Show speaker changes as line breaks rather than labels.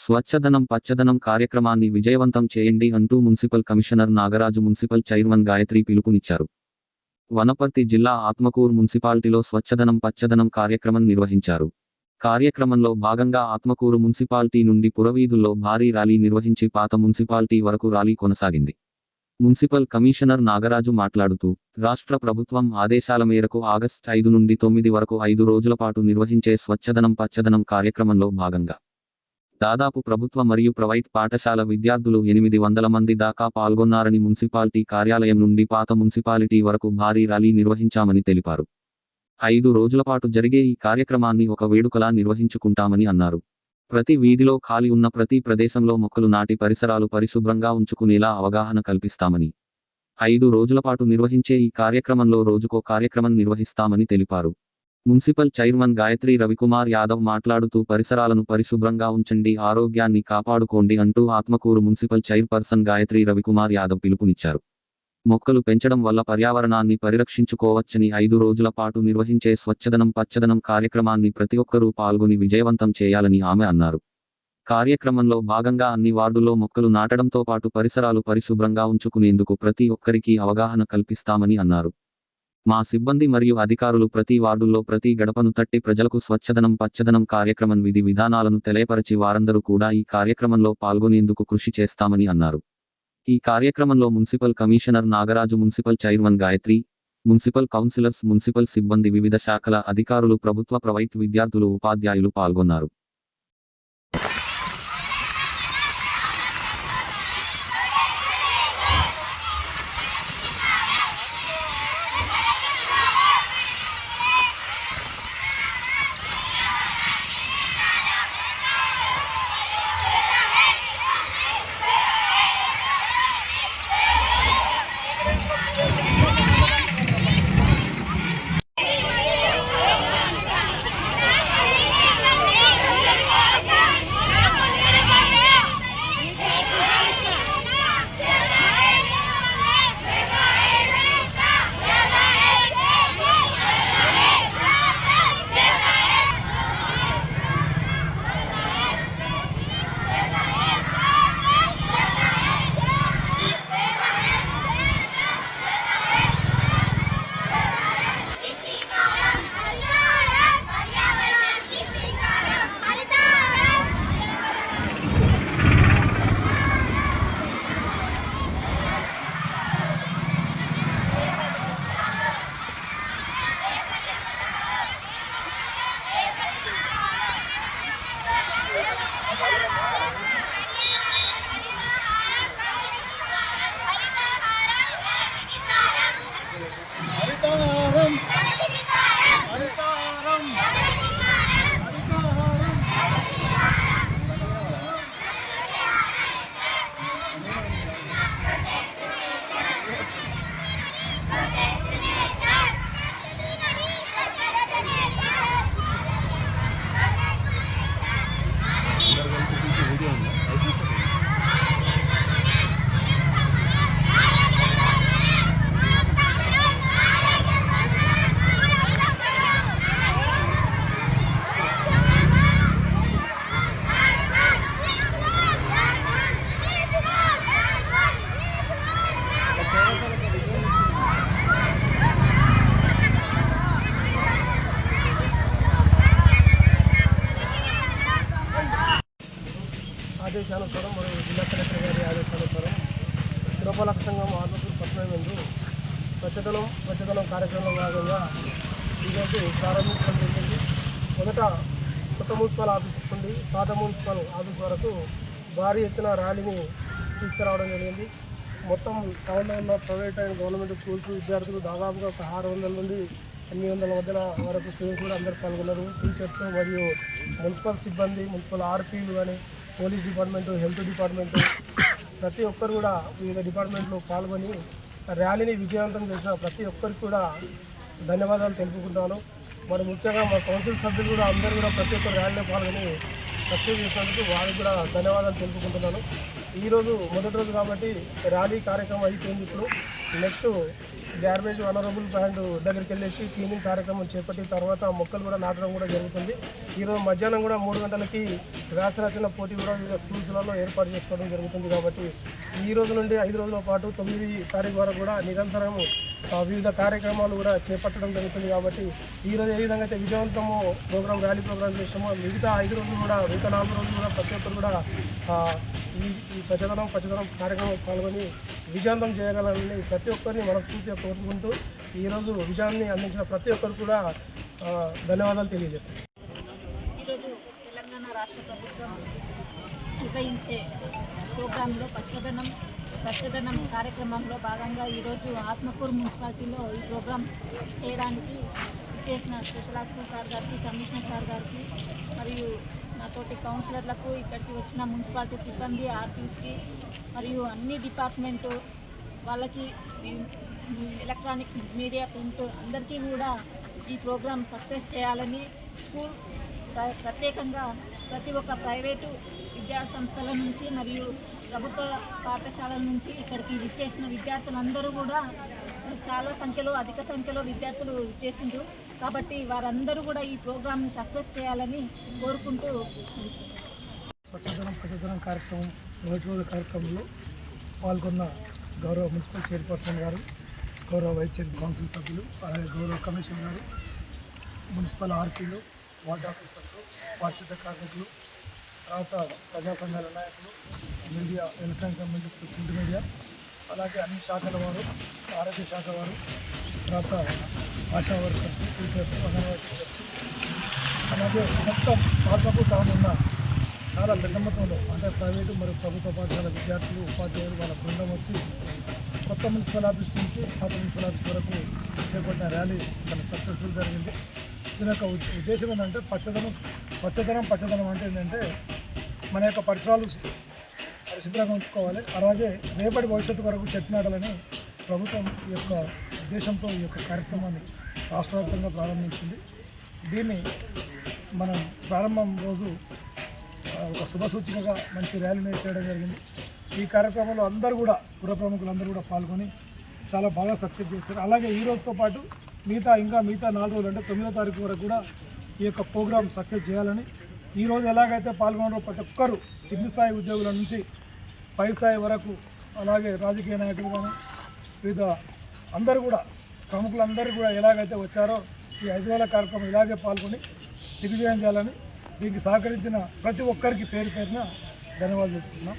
స్వచ్ఛదనం పచ్చదనం కార్యక్రమాన్ని విజయవంతం చేయండి అంటూ municipal commissioner Nagaraju municipal chairman Gayatri పిలుపునిచ్చారు. వనపర్తి జిల్లా ఆత్మకూరు మున్సిపాలిటీలో స్వచ్ఛదనం పచ్చదనం కార్యక్రమం నిర్వహించారు. కార్యక్రమంలో భాగంగా ఆత్మకూరు మున్సిపాలిటీ నుండి పురవీధుల్లో భారీ ర్యాలీ నిర్వహించి పాత మున్సిపాలిటీ వరకు ర్యాలీ కొనసాగింది. మున్సిపల్ కమిషనర్ నాగరాజు మాట్లాడుతూ, రాష్ట్ర ప్రభుత్వం ఆదేశాల మేరకు ఆగస్టు 5 నుండి 9 వరకు 5 రోజుల పాటు నిర్వహించే స్వచ్ఛదనం పచ్చదనం కార్యక్రమంలో భాగంగా దాదాపు ప్రభుత్వ మరియు ప్రైవేట్ పాఠశాల విద్యార్థులు 800 మంది దాకా పాల్గొన్నారని, మున్సిపాలిటీ కార్యాలయం నుండి పాత మున్సిపాలిటీ వరకు భారీ ర్యాలీ నిర్వహించామని తెలిపారు. 5 రోజుల పాటు జరిగే ఈ కార్యక్రమాన్ని ఒక వేడుకలా నిర్వహించుకుంటామని అన్నారు. ప్రతి వీధిలో ఖాళీ ఉన్న ప్రతి ప్రదేశంలో మొక్కలు నాటి పరిసరాలు పరిశుభ్రంగా ఉంచుకునేలా అవగాహన కల్పిస్తామని, 5 రోజుల పాటు నిర్వహించే ఈ కార్యక్రమంలో రోజుకో కార్యక్రమం నిర్వహిస్తామని తెలిపారు. మున్సిపల్ చైర్మన్ గాయత్రి రవికుమార్ యాదవ్ మాట్లాడుతూ, పరిసరాలను పరిశుభ్రంగా ఉంచండి, ఆరోగ్యాన్ని కాపాడుకోండి అంటూ ఆత్మకూరు మున్సిపల్ చైర్పర్సన్ గాయత్రి రవికుమార్ యాదవ్ పిలుపునిచ్చారు. మొక్కలు పెంచడం వల్ల పర్యావరణాన్ని పరిరక్షించుకోవచ్చని, 5 రోజుల పాటు నిర్వహించే స్వచ్ఛదనం పచ్చదనం కార్యక్రమాన్ని ప్రతి ఒక్కరూ పాల్గొని విజయవంతం చేయాలని ఆమె అన్నారు. కార్యక్రమంలో భాగంగా అన్ని వార్డుల్లో మొక్కలు నాటడంతో పాటు పరిసరాలు పరిశుభ్రంగా ఉంచుకునేందుకు ప్రతి ఒక్కరికి అవగాహన కల్పిస్తామని అన్నారు. మా సిబ్బంది మరియు అధికారులు ప్రతి వార్డుల్లో ప్రతి గడపను తట్టి ప్రజలకు స్వచ్ఛదనం పచ్చదనం కార్యక్రమం విధి విధానాలను తెలియపరచి వారందరూ కూడా ఈ కార్యక్రమంలో పాల్గొనేందుకు కృషి చేస్తామని అన్నారు. ఈ కార్యక్రమంలో municipal commissioner Nagaraju, municipal chairman Gayatri, municipal counsellors, municipal సిబ్బంది, వివిధ శాఖల అధికారులు, ప్రభుత్వ ప్రైవేట్ విద్యార్థులు, ఉపాధ్యాయులు పాల్గొన్నారు.
ఆదేశానుసారం మరియు జిల్లా కలెక్టర్ గారి ఆదేశానుసారం పురపాలక సంఘం ఆత్మకూరు పట్టణం నందు స్వచ్ఛదనం కార్యక్రమంలో భాగంగా ఈరోజు ప్రారంభించడం జరిగింది. మొదట కొత్త మున్సిపల్ ఆఫీస్ నుండి పాత మున్సిపల్ ఆఫీస్ వరకు భారీ ఎత్తున ర్యాలీని తీసుకురావడం జరిగింది. మొత్తం టౌన్లో ఉన్న ప్రైవేట్ అండ్ గవర్నమెంట్ స్కూల్స్ విద్యార్థులు దాదాపుగా ఒక 600 నుండి 800 మధ్యన వరకు స్టూడెంట్స్ కూడా అందరూ పాల్గొన్నారు. టీచర్స్ మరియు మున్సిపల్ సిబ్బంది, మున్సిపల్ ఆర్పీలు కానీ, పోలీస్ డిపార్ట్మెంటు, హెల్త్ డిపార్ట్మెంటు, ప్రతి ఒక్కరు కూడా వివిధ డిపార్ట్మెంట్లో పాల్గొని ర్యాలీని విజయవంతం చేసిన ప్రతి ఒక్కరికి కూడా ధన్యవాదాలు తెలుపుకుంటాను. మరి ముఖ్యంగా మా కౌన్సిల్ సభ్యులు కూడా అందరూ కూడా ప్రతి ఒక్కరు ర్యాలీలో పాల్గొని సక్సెస్ చేసినందుకు వారికి కూడా ధన్యవాదాలు తెలుపుకుంటున్నాను. ఈరోజు మొదటి రోజు కాబట్టి ర్యాలీ కార్యక్రమం అయిపోయింది. ఇప్పుడు నెక్స్ట్ గార్బేజ్ వనరబుల్ ప్లాంట్ దగ్గరికి వెళ్ళేసి క్లీనింగ్ కార్యక్రమం చేపట్టిన తర్వాత మొక్కలు కూడా నాటడం కూడా జరుగుతుంది. ఈరోజు మధ్యాహ్నం కూడా 3 గంటలకి వ్యాసరచన పోటీ కూడా వివిధ స్కూల్స్లలో ఏర్పాటు చేసుకోవడం జరుగుతుంది. కాబట్టి ఈ రోజు నుండి 5 రోజుల పాటు 9 తారీఖు వరకు కూడా నిరంతరం వివిధ కార్యక్రమాలు కూడా చేపట్టడం జరుగుతుంది. కాబట్టి ఈరోజు ఏ విధంగా అయితే విజయవంతము ర్యాలీ ప్రోగ్రామ్ చేసామో మిగతా 5 రోజులు కూడా మిగతా 4 రోజులు కూడా ప్రతి ఒక్కరు కూడా ఈ స్వచ్ఛదనం కార్యక్రమం పాల్గొని విజయవంతం చేయగలని ప్రతి ఒక్కరిని మనస్ఫూర్తిగా కోరుకుంటూ ఈరోజు విజయాన్ని అందించిన ప్రతి ఒక్కరు కూడా ధన్యవాదాలు తెలియజేస్తాను.
ఈరోజు తెలంగాణ రాష్ట్ర ప్రభుత్వం నిర్వహించే ప్రోగ్రాంలో స్వచ్ఛదనం కార్యక్రమంలో భాగంగా ఈరోజు ఆత్మకూరు మున్సిపాలిటీలో ఈ ప్రోగ్రాం చేయడానికి చేసిన స్పెషల్ ఆఫీసర్ సార్ గారికి, కమిషనర్ సార్ గారికి మరియు నాతోటి కౌన్సిలర్లకు, ఇక్కడికి వచ్చిన మున్సిపాలిటీ సిబ్బంది, ఆర్టీస్కి మరియు అన్ని డిపార్ట్మెంటు వాళ్ళకి, ఎలక్ట్రానిక్ మీడియా, ప్రింట్ అందరికీ కూడా ఈ ప్రోగ్రాం సక్సెస్ చేయాలని స్కూల్ ప్రత్యేకంగా ప్రతి ఒక్క ప్రైవేటు విద్యా సంస్థల నుంచి మరియు ప్రభుత్వ పాఠశాలల నుంచి ఇక్కడికి విచ్చేసిన విద్యార్థులందరూ కూడా చాలా సంఖ్యలో, అధిక సంఖ్యలో విద్యార్థులు విచ్చేసిండ్రు. కాబట్టి వారందరూ కూడా ఈ ప్రోగ్రామ్ని సక్సెస్ చేయాలని కోరుకుంటూ
స్వచ్ఛదనం కార్యక్రమం మొదటి రోజు కార్యక్రమంలో పాల్గొన్న గౌరవ మున్సిపల్ చైర్పర్సన్ గారు, గౌరవ వైస్ చైర్ కౌన్సిల్ సభ్యులు, అలాగే గౌరవ కమిషనర్ గారు, మున్సిపల్ ఆర్పీలు, వార్డ్ ఆఫీసర్స్, పారిశుద్ధ కార్మికులు, తర్వాత ప్రజా సంఘాల నాయకులు, media, electronic media, print media, అలాగే అన్ని శాఖల వారు, ఆరోగ్య శాఖ వారు, తర్వాత ASHA workers, teachers, anganwadi teachers, అలాగే మొత్తం పాత్రకు తానున్న చాలా పెద్ద మొత్తంలో అంటే ప్రైవేటు మరియు ప్రభుత్వ పాఠశాల విద్యార్థులు, ఉపాధ్యాయులు వాళ్ళ బృందం వచ్చి కొత్త మున్సిపల్ ఆఫీస్ నుంచి పాత మున్సిపల్ ఆఫీస్ వరకు చేపట్టిన ర్యాలీ చాలా సక్సెస్ఫుల్ జరిగింది. దీని యొక్క ఉద్దేశం ఏంటంటే పచ్చదనం అంటే ఏంటంటే మన యొక్క పరిసరాలు పరిశుభ్రంగా ఉంచుకోవాలి, అలాగే రేపటి భవిష్యత్తు వరకు చెట్టు నాటాలని ప్రభుత్వం ఈ యొక్క ఉద్దేశంతో ఈ యొక్క కార్యక్రమాన్ని రాష్ట్రవ్యాప్తంగా ప్రారంభించింది. దీన్ని మనం ప్రారంభం రోజు ఒక శుభసూచికగా మంచి ర్యాలీని చేయడం జరిగింది. ఈ కార్యక్రమంలో అందరూ కూడా పుర ప్రముఖులందరూ కూడా పాల్గొని చాలా బాగా సక్సెస్ చేశారు. అలాగే ఈ రోజుతో పాటు మిగతా 4 రోజులు అంటే 9వ తారీఖు వరకు కూడా ఈ యొక్క ప్రోగ్రామ్ సక్సెస్ చేయాలని, ఈరోజు ఎలాగైతే పాల్గొన్నారో ప్రతి ఒక్కరు కింది స్థాయి ఉద్యోగుల నుంచి పై స్థాయి వరకు, అలాగే రాజకీయ నాయకులు కానీ వివిధ అందరూ కూడా ప్రముఖులందరూ కూడా ఎలాగైతే వచ్చారో ఈ 5 రోజుల కార్యక్రమం ఇలాగే పాల్గొని దిగ్విజయం చేయాలని దీనికి సహకరించిన ప్రతి ఒక్కరికి పేరు పేరున ధన్యవాదాలు చెప్తున్నాం.